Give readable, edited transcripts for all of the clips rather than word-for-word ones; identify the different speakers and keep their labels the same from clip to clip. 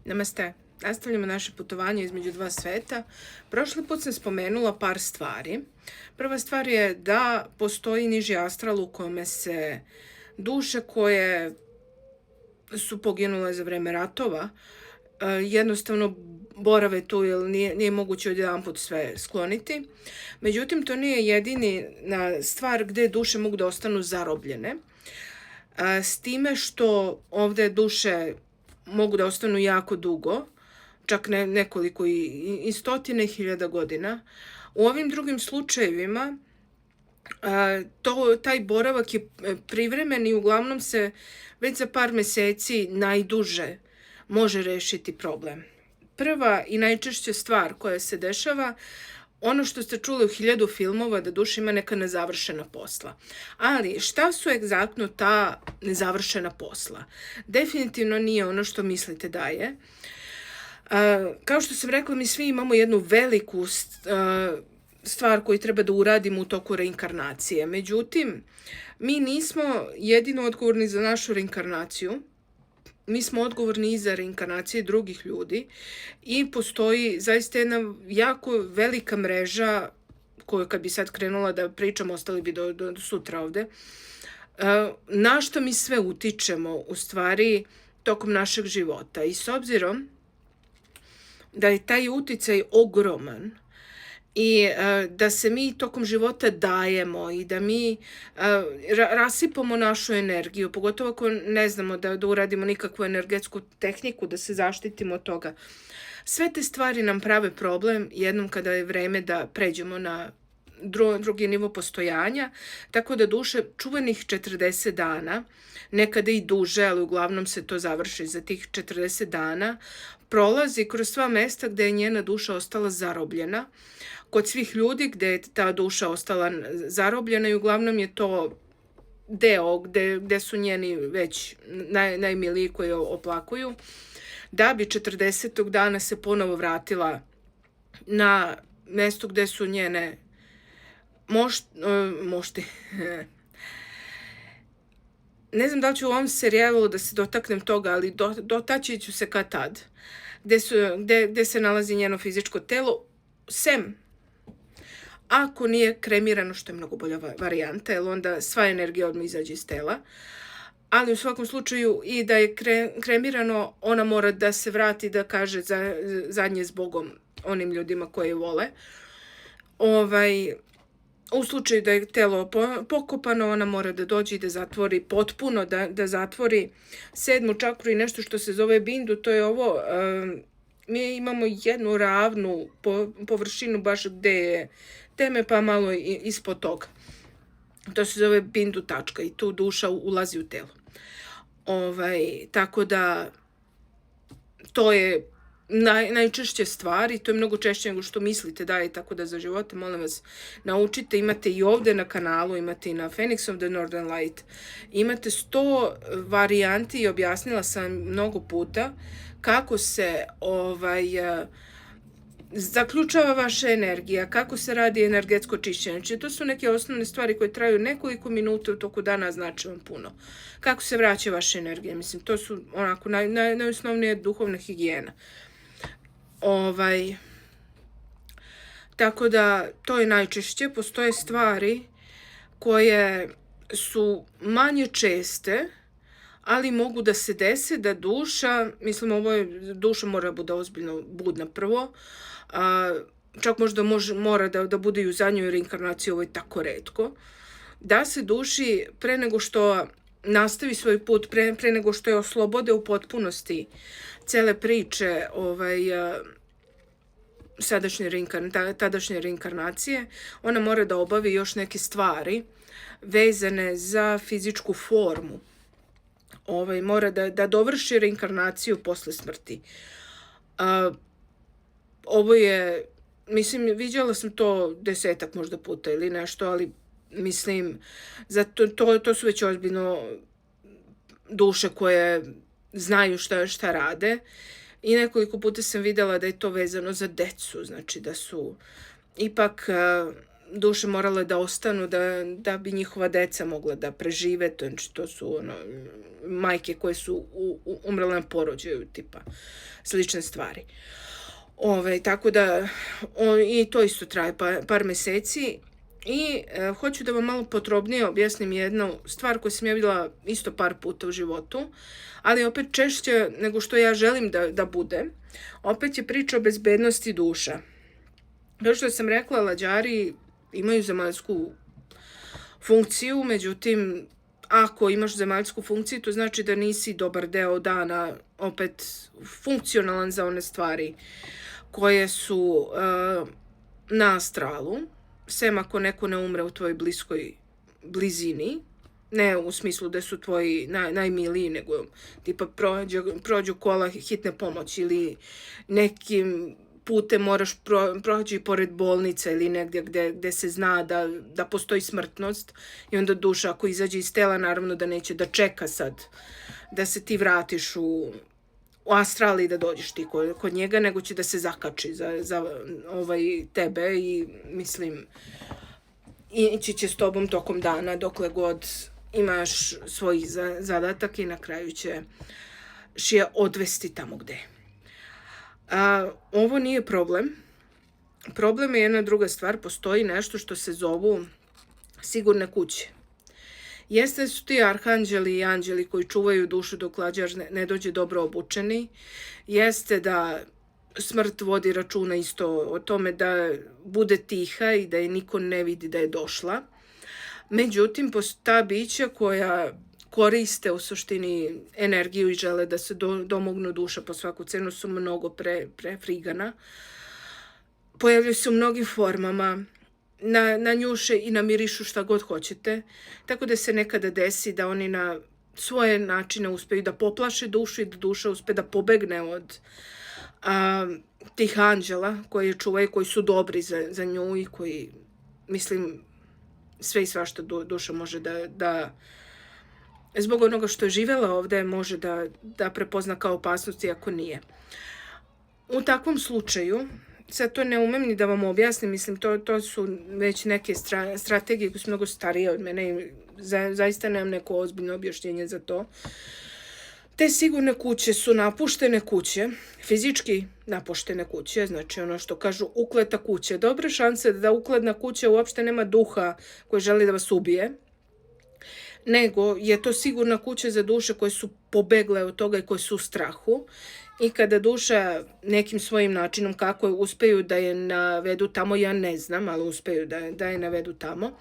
Speaker 1: Namaste. Nastavljamo naše putovanje između dva sveta. Prošli put sam spomenula par stvari. Prva stvar je da postoji niži astral u kome se duše koje su poginule za vreme ratova jednostavno borave tu jer nije moguće odjedanput sve skloniti. Međutim, to nije jedini stvar gde duše mogu da ostanu zarobljene. S time što ovde duše mogu da ostanu jako dugo, čak nekoliko i stotine hiljada godina. U ovim drugim slučajevima taj boravak je privremen i uglavnom se već za par meseci najduže može rešiti problem. Prva i najčešća stvar koja se dešava, ono što ste čuli u 1000 filmova, da duša ima neka nezavršena posla. Ali šta su egzaktno ta nezavršena posla? Definitivno nije ono što mislite da je. Kao što sam rekla, mi svi imamo jednu veliku stvar koju treba da uradimo u toku reinkarnacije. Međutim, mi nismo jedino odgovorni za našu reinkarnaciju. Mi smo odgovorni i za reinkarnacije drugih ljudi i postoji zaista jedna jako velika mreža koju kad bi sad krenula da pričam, ostali bi do sutra ovde, na što mi sve utičemo u stvari tokom našeg života. I s obzirom da je taj uticaj ogroman i da se mi tokom života dajemo i da mi rasipamo našu energiju, pogotovo ako ne znamo da uradimo nikakvu energetsku tehniku, da se zaštitimo od toga. Sve te stvari nam prave problem jednom kada je vreme da pređemo na drugi nivo postojanja, tako da duše čuvenih 40 dana, nekada i duže, ali uglavnom se to završi za tih 40 dana, prolazi kroz sva mesta gde je njena duša ostala zarobljena, kod svih ljudi gde je ta duša ostala zarobljena i uglavnom je to deo gde su njeni već najmiliji koji oplakuju, da bi 40. dana se ponovo vratila na mesto gde su njene mošti. Ne znam da li ću u ovom serijalu da se dotaknem toga, ali dotaći ću se kad tad. Gde se nalazi njeno fizičko telo, sem ako nije kremirano, što je mnogo bolja varijanta, jer onda sva energija odmah izađe iz tela. Ali u svakom slučaju i da je kremirano, ona mora da se vrati da kaže zadnje s Bogom onim ljudima koje vole. U slučaju da je telo pokopano, ona mora da dođe i da zatvori potpuno, da zatvori 7. čakru i nešto što se zove bindu. To je ovo, mi imamo jednu ravnu površinu baš gde je teme, pa malo ispod toga. To se zove bindu tačka i tu duša ulazi u telo. Tako da to je najčešće stvari, to je mnogo češće nego što mislite da je, tako da za živote, molim vas, naučite, imate i ovde na kanalu, imate i na Phoenix of the Northern Light, imate 100 varijanti i objasnila sam mnogo puta kako se zaključava vaša energija, kako se radi energetsko čišćenje. Znači, to su neke osnovne stvari koje traju nekoliko minuta u toku dana, znači vam puno. Kako se vraća vaša energija, mislim, to su onako najosnovnije duhovna higijena. Tako da, to je najčešće. Postoje stvari koje su manje česte, ali mogu da se dese da duša, mislim, duša mora da bude ozbiljno budna prvo, čak možda mora da bude i u zadnjoj reinkarnaciji, ovo je tako retko, da se duši pre nego što nastavi svoj put, pre nego što je oslobode u potpunosti cele priče tadašnje reinkarnacije, ona mora da obavi još neke stvari vezane za fizičku formu. Mora da dovrši reinkarnaciju posle smrti. Ovo je, mislim, viđala sam to 10 možda puta ili nešto, ali mislim, to su već ozbiljno duše koje znaju šta rade i nekoliko puta sam videla da je to vezano za decu, znači da su ipak duše morale da ostanu da bi njihova deca mogla da prežive, to su majke koje su umrele na porođaju, tipa slične stvari. Tako da i to isto traje par meseci. I hoću da vam malo podrobnije objasnim jednu stvar koju sam ja videla isto par puta u životu, ali opet češće nego što ja želim da bude. Opet je priča o bezbednosti duša. Kao što sam rekla, lađari imaju zemaljsku funkciju, međutim, ako imaš zemaljsku funkciju, to znači da nisi dobar deo dana opet funkcionalan za one stvari koje su na astralu, sem ako neko ne umre u tvojoj bliskoj blizini, ne u smislu da su tvoji najmiliji, nego tipa prođu kola hitne pomoći ili nekim putem moraš proći pored bolnice ili negdje gde se zna da postoji smrtnost i onda duša ako izađe iz tela naravno da neće da čeka sad da se ti vratiš u astral i da dođeš ti kod njega, nego će da se zakači za tebe i mislim ići će s tobom tokom dana dokle god imaš svoj zadatak i na kraju će je odvesti tamo gde. Ovo nije problem. Problem je jedna druga stvar. Postoji nešto što se zovu sigurne kuće. Jeste su ti arhanđeli i anđeli koji čuvaju dušu dok lađar ne dođe dobro obučeni. Jeste da smrt vodi računa isto o tome da bude tiha i da je niko ne vidi da je došla. Međutim, ta bića koja koriste u suštini energiju i žele da se domognu duša po svaku cenu su mnogo prefrigana. Pojavljaju se u mnogim formama, na njuše i namirišu šta god hoćete, tako da se nekada desi da oni na svoje načine uspeju da poplaše dušu i da duša uspe da pobegne od tih anđela koji čuvaju, koji su dobri za nju i koji, mislim, sve i svašta duša može da zbog onoga što je živela ovde može da prepozna kao opasnost iako nije. U takvom slučaju, sad to ne umem ni da vam objasnim, mislim to su već neke strategije koje su mnogo starije od mene i zaista nemam neko ozbiljno objašnjenje za to. Te sigurne kuće su napuštene kuće, fizički napuštene kuće, znači ono što kažu ukleta kuća. Dobre šanse da ukletna kuća uopšte nema duha koji želi da vas ubije, nego je to sigurna kuća za duše koje su pobegle od toga i koje su u strahu. I kada duša nekim svojim načinom kako uspeju da je navedu tamo, ja ne znam, ali uspeju da je navedu tamo,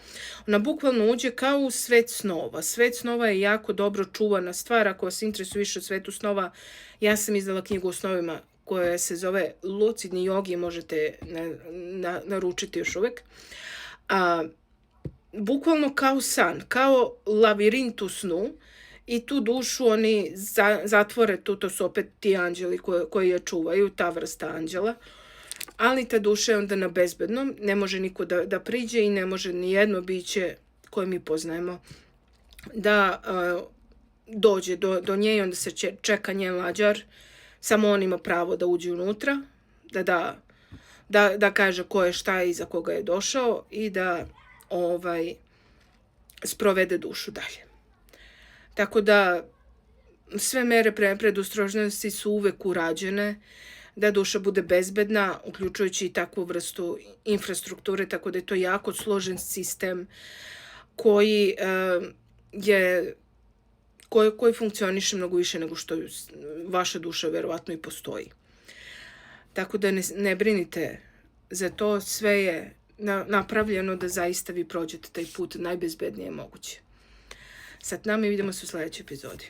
Speaker 1: ona bukvalno uđe kao u svet snova. Svet snova je jako dobro čuvana stvar. Ako vas interesuje više o svetu snova, ja sam izdala knjigu o snovima koja se zove Lucidni jogi, možete naručiti još uvek. Bukvalno kao san, kao lavirint u snu, i tu dušu oni zatvore, to su opet ti anđeli koji je čuvaju, ta vrsta anđela, ali ta duša je onda na bezbednom, ne može niko da priđe i ne može ni jedno biće koje mi poznajemo da dođe do nje i onda se čeka njen lađar, samo on ima pravo da uđe unutra, da kaže ko je šta i za koga je došao i da sprovede dušu dalje. Tako da sve mere predostrožnosti su uvek urađene da duša bude bezbedna, uključujući i takvu vrstu infrastrukture, tako da je to jako složen sistem koji funkcioniše mnogo više nego što vaša duša verovatno i postoji. Tako da ne brinite za to, sve je napravljeno da zaista vi prođete taj put najbezbednije moguće. Sad nam i vidimo se u sledećoj epizodi.